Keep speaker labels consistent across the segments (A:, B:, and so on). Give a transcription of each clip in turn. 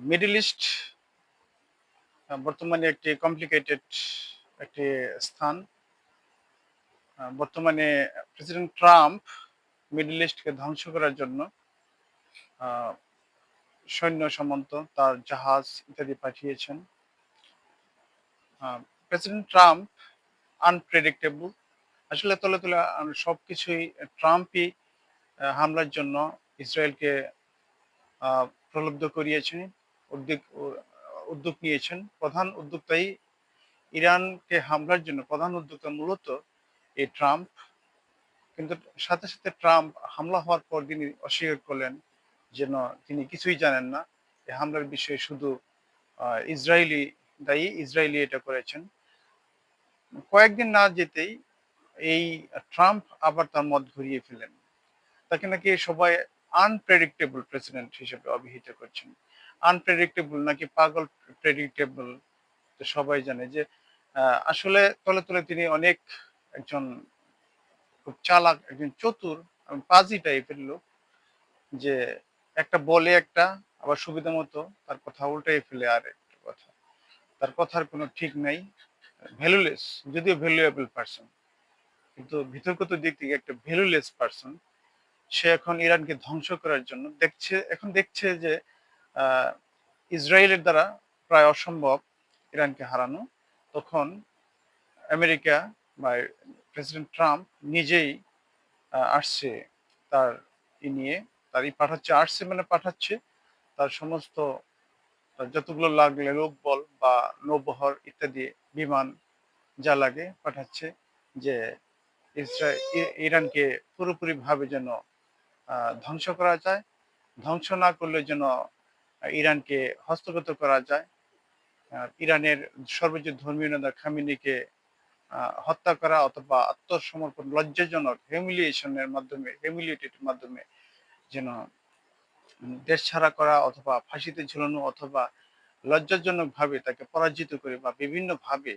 A: Middle east বর্তমানে একটি complicated একটি স্থান। বর্তমানে প্রেসিডেন্ট ট্রাম্প মিডল ইস্টকে ধ্বংস করার জন্য আহ, সৈন্য সামন্ত তার জাহাজ ইত্যাদি পাঠিয়েছেন। President Trump unpredictable. আসলে তলে তলে সবকিছুই ট্রাম্পই হামলার জন্য ইসরায়েলকে প্রলুব্ধ করিয়েছেন, উদ্যোগ উদ্যোগ নিয়েছেন। প্রধান উদ্যোক্তাই ইরানকে হামলার জন্য প্রধান উদ্যোক্তা মূলত এই ট্রাম্প। কিন্তু সাথে সাথে ট্রাম্প হামলা হওয়ার পর তিনি অস্বীকার করলেন যেন তিনি কিছুই জানেন না, এই হামলার বিষয়ে শুধু ইসরায়েলি দায়ী, ইসরায়েলি এটা করেছেন। কয়েকদিন না যেতেই এই ট্রাম্প আবার তার মত ঘুরিয়ে ফেলেন। তাকে নাকি সবাই আনপ্রেডিক্টেবল প্রেসিডেন্ট হিসেবে অভিহিত করছেন। আনপ্রেডিক্টেবল নাকি পাগল প্রেডিক্টেবল, তো সবাই জানে যে আসলে তলে তলে তিনি অনেক একজন খুব চালাক, একজন চতুর এবং পাজি টাইপের লোক, যে একটা বলে একটা, আবার সুবিধা মতো তার কথা উল্টাই ফেলে আর একটা কথা। তার কথার কোনো ঠিক নাই, ভ্যালুলেস, যদিও ভ্যালুয়েবল পার্সন, কিন্তু বিতর্কিত দিক থেকে একটা ভ্যালুলেস পার্সন। সে এখন ইরানকে ধ্বংস করার জন্য দেখছে যে আহ, ইসরায়েলের দ্বারা প্রায় অসম্ভব ইরানকে হারানো। তখন আমেরিকা বা প্রেসিডেন্ট ট্রাম্প নিজেই আসছে তার নিয়ে, তারই পাঠাচ্ছে, আসছে মানে পাঠাচ্ছে তার সমস্ত যতগুলো লাগলে লোকবল বা নৌবহর ইত্যাদি, বিমান যা লাগে পাঠাচ্ছে, যে ইরানকে পুরোপুরি ভাবে যেন ধ্বংস করা যায়। ধ্বংস না করলে যেন ইরানকে হস্তগত করা যায়। ইরানের সর্বোচ্চ ধর্মীয় নেতা খামেনিকে হত্যা করা অথবা আত্মসমর্পণ, লজ্জাজনক হিউমিলিয়েটেড মাধ্যমে যেন দেশ ছাড়া করা অথবা ফাঁসিতে ঝুলানো, অথবা লজ্জাজনক ভাবে তাকে পরাজিত করে বা বিভিন্ন ভাবে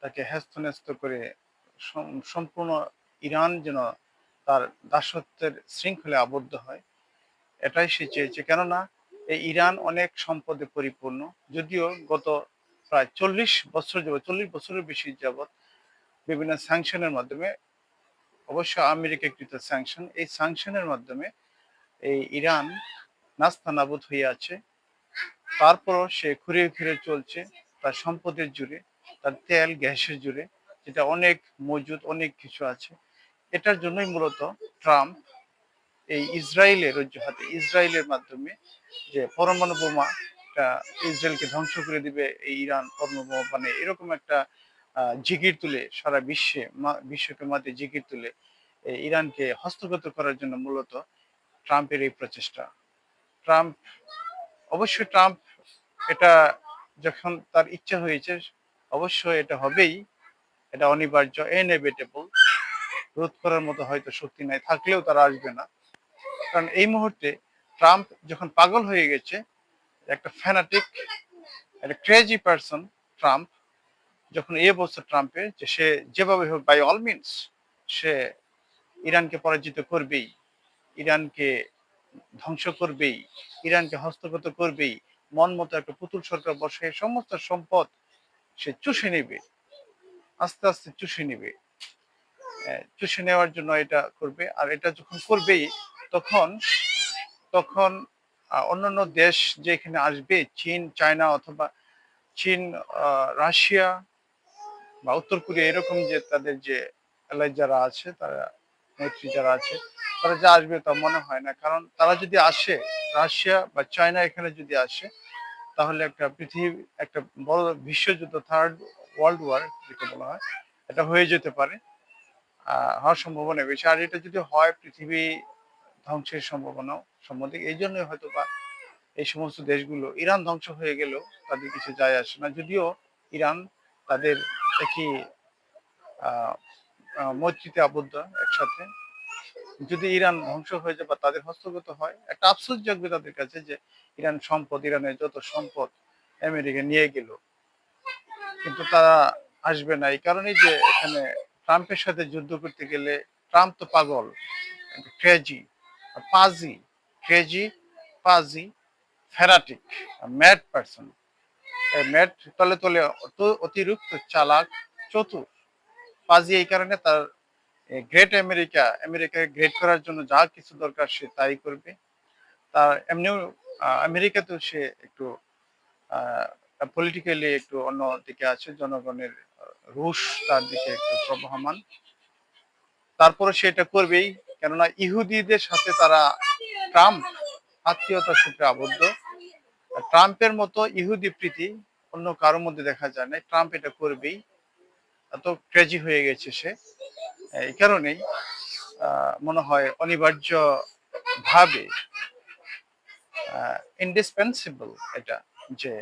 A: তাকে হেস্তনেস্ত করে সম্পূর্ণ ইরান যেন তার দাসত্বের শৃঙ্খলে আবদ্ধ হয়, এটাই সে চেয়েছে। কেননা এই ইরান অনেক সম্পদে পরিপূর্ণ। যদিও গত প্রায় 40 বছরের বেশি যাবৎ বিভিন্ন স্যাংশনের মাধ্যমে, অবশ্য আমেরিকাকৃত স্যাংশন, এই স্যাংশনের মাধ্যমে এই ইরান নাস্তানাবুদ হয়ে আছে। তারপরও সে ঘুরে ফিরে চলছে তার সম্পদের জুড়ে, তার তেল গ্যাসের জুড়ে, যেটা অনেক মজুদ, অনেক কিছু আছে। এটার জন্যই মূলত ট্রাম্প এই ইসরায়েলের অজুহাতে, ইসরায়েলের মাধ্যমে, যে পরমাণু বোমা ইসরায়েলকে ধ্বংস করে দিবে এই ইরান, পরমাণু বোমা মানে এরকম একটা জিগির তুলে সারা বিশ্বকে মাঝে জিগির তুলে ইরানকে হস্তগত করার জন্য মূলত ট্রাম্পের এই প্রচেষ্টা। ট্রাম্প, অবশ্যই ট্রাম্প এটা যখন তার ইচ্ছা হয়েছে, অবশ্যই এটা হবেই, এটা অনিবার্য, ইনএভিটেবল। রোধ করার মতো হয়তো শক্তি নাই, থাকলেও তারা আসবে না। কারণ এই মুহূর্তে ট্রাম্প যখন পাগল হয়ে গেছে, একটা ফ্যানাটিক, একটা ক্রেজি পার্সন ট্রাম্প, যখন এই অবস্থা ট্রাম্পের যে সে যেভাবে হোক বাই অল মিনস সে ইরানকে পরাজিত করবেই, ইরানকে ধ্বংস করবেই, ইরানকে হস্তগত করবেই, মন মতো একটা পুতুল সরকার বসে সমস্ত সম্পদ সে চুষে নেবে, আস্তে আস্তে চুষে নেবে। চুষে নেওয়ার জন্য এটা করবে। আর এটা যখন করবেই, তখন তখন অন্যান্য দেশ যে এখানে আসবে, চীন, চায়না, অথবা চীন, রাশিয়া বা উত্তর কোরিয়া, এরকম যে তাদের যে অ্যালাই যারা আছে, তারা মৈত্রী যারা আছে, তারা যা আসবে তা মনে হয় না। কারণ তারা যদি আসে, রাশিয়া বা চায়না এখানে যদি আসে, তাহলে একটা পৃথিবী, একটা বড় বিশ্বযুদ্ধ, থার্ড ওয়ার্ল্ড ওয়ার যেটা বলা হয়, এটা হয়ে যেতে পারে, হওয়ার সম্ভাবনা বেশি। আর এটা যদি হয়, পৃথিবী ধ্বংসের সম্ভাবনাও সম্বন্ধে। এই জন্য হয়তো বা এই সমস্ত দেশগুলো, ইরান ধ্বংস হয়ে গেলেও তাদের কিছু যায় আসে না। যদিও ইরান তাদের একই মৈত্রীতে আবদ্ধ একসাথে। যদি ইরান ধ্বংস হয়ে যায় বা তাদের হস্তগত হয়, একটা আফসোস জাগবে তাদের কাছে যে ইরান সম্পদ, ইরানের যত সম্পদ আমেরিকা নিয়ে গেল, কিন্তু তারা আসবে না। এই কারণেই যে এখানে ট্রাম্পের সাথে যুদ্ধ করতে গেলে, ট্রাম্প তো পাগল, ক্রেজি, পাজি, ক্রেজি, পাজি, ফ্যানাটিক, ম্যাড পারসন। এই ম্যাড তলে তলে অতিরিক্ত চালাক, চতুর, পাজি। এই কারণে তার গ্রেট আমেরিকাকে গ্রেট করার জন্য যা কিছু দরকার সে তাই করবে। তার এমনিও আমেরিকাতেও সে একটু পলিটিক্যালি একটু অন্য দিকে আছে, জনগণের রোষ তার দিকে একটু প্রবহমান। তারপরে সে এটা করবেই, কেননা ইহুদিদের সাথে তারা ট্রাম্প আত্মীয়তা সূত্রে আবদ্ধ। ট্রাম্পের মতো ইহুদি প্রীতি অন্য কারোর মধ্যে দেখা যায় না, ট্রাম্প এটা করবেই, এত ক্রেজি হয়ে গেছে সে। এই কারণেই মনে হয় অনিবার্য ভাবে ইন্ডিসপেন্সিবল এটা, যে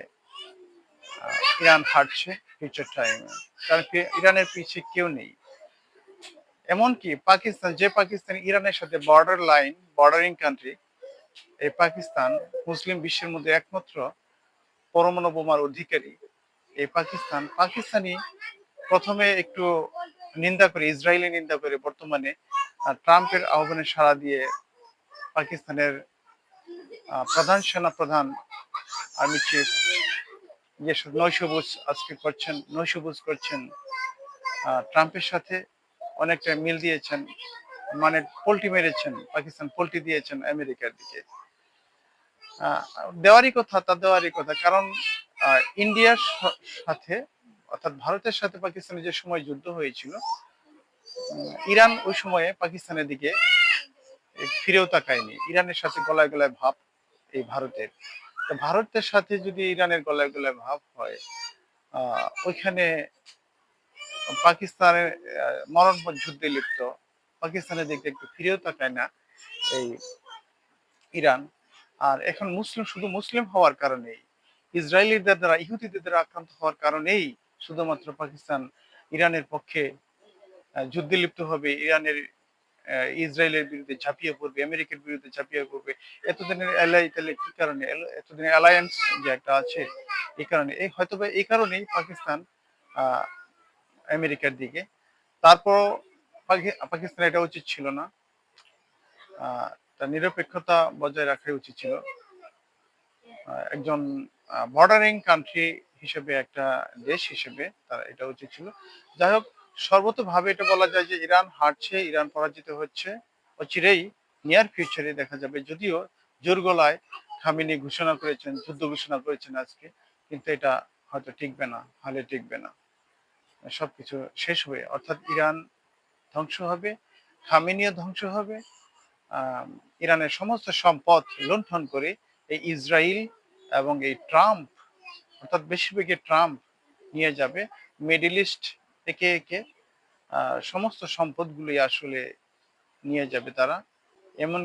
A: ইরান হারছে ফিউচার টাইমে। কারণ ইরানের পিছিয়ে কেউ নেই। এমনকি পাকিস্তান, যে পাকিস্তান ইরানের সাথে বর্ডারিং কান্ট্রি, এই পাকিস্তান মুসলিম বিশ্বের মধ্যে একমাত্র পরমাণু বোমার অধিকারী। এই পাকিস্তানি প্রথমে একটু নিন্দা করে, ইসরায়েলি নিন্দা করে, বর্তমানে ট্রাম্পের আহ্বানে সাড়া দিয়ে পাকিস্তানের প্রধান সেনা প্রধান, আর্মি চিফ, যে নৈশভোজ করছেন ট্রাম্পের সাথে, অনেকটা মিল দিয়েছেন, মানে পোল্টি মেরেছেন, পাকিস্তান পোল্টি দিয়েছেন আমেরিকার দিকে। আহ, দেওয়ারই কথা, কারণ ইন্ডিয়ার সাথে, অর্থাৎ ভারতের সাথে পাকিস্তানের যে সময় যুদ্ধ হয়েছিল, ইরান ওই সময়ে পাকিস্তানের দিকে ফিরেও তাকায়নি। ইরানের সাথে গলায় গলায় ভাব এই ভারতের। তো ভারতের সাথে যদি ইরানের গলায় গলায় ভাব হয়, ওইখানে পাকিস্তানের মরণপণ যুদ্ধে লিপ্ত, পাকিস্তানের দিকে একটু ফিরেও তাকায় না এই ইরান। আর এখন শুধু মুসলিম হওয়ার কারণেই, ইসরায়েলিদের দ্বারা, ইহুদিদের দ্বারা আক্রান্ত হওয়ার কারণেই শুধুমাত্র পাকিস্তান ইরানের পক্ষে যুদ্ধে লিপ্ত হবে, ইসরায়েলের বিরুদ্ধে ঝাঁপিয়ে পড়বে, আমেরিকার বিরুদ্ধে ঝাঁপিয়ে পড়বে। এতদিনের এলাই তাহলে কি কারণে, এতদিনের অ্যালায়েন্স যে একটা আছে, এই কারণে, হয়তোবা এই কারণেই পাকিস্তান আহ আমেরিকার দিকে। তারপর পাকিস্তান এটা উচিত ছিল না, তার নিরপেক্ষতা বজায় রাখাই উচিত ছিল। একজন বর্ডারিং কান্ট্রি হিসেবে, একটা দেশ হিসেবে তার এটা উচিত ছিল। যাই হোক, সর্বতভাবে এটা বলা যায় যে ইরান হারছে, ইরান পরাজিত হচ্ছে। অচিরেই, নিয়ার ফিউচারে দেখা যাবে। যদিও জোর গলায় খামেনি যুদ্ধ ঘোষণা করেছেন আজকে, কিন্তু এটা হয়তো টিকবে না, হালে টিকবে না। সবকিছু শেষ হয়ে, অর্থাৎ ইরান ধ্বংস হবে, খামেনিও ধ্বংস হবে। আহ, ইরানের সমস্ত সম্পদ লুণ্ঠন করে এই ইসরায়েল এবং এই ট্রাম্প, অর্থাৎ বেশিরভাগই ট্রাম্প নিয়ে যাবে। মিডল ইস্ট একে একে সমস্ত সম্পদগুলি আসলে নিয়ে যাবে তারা। এমন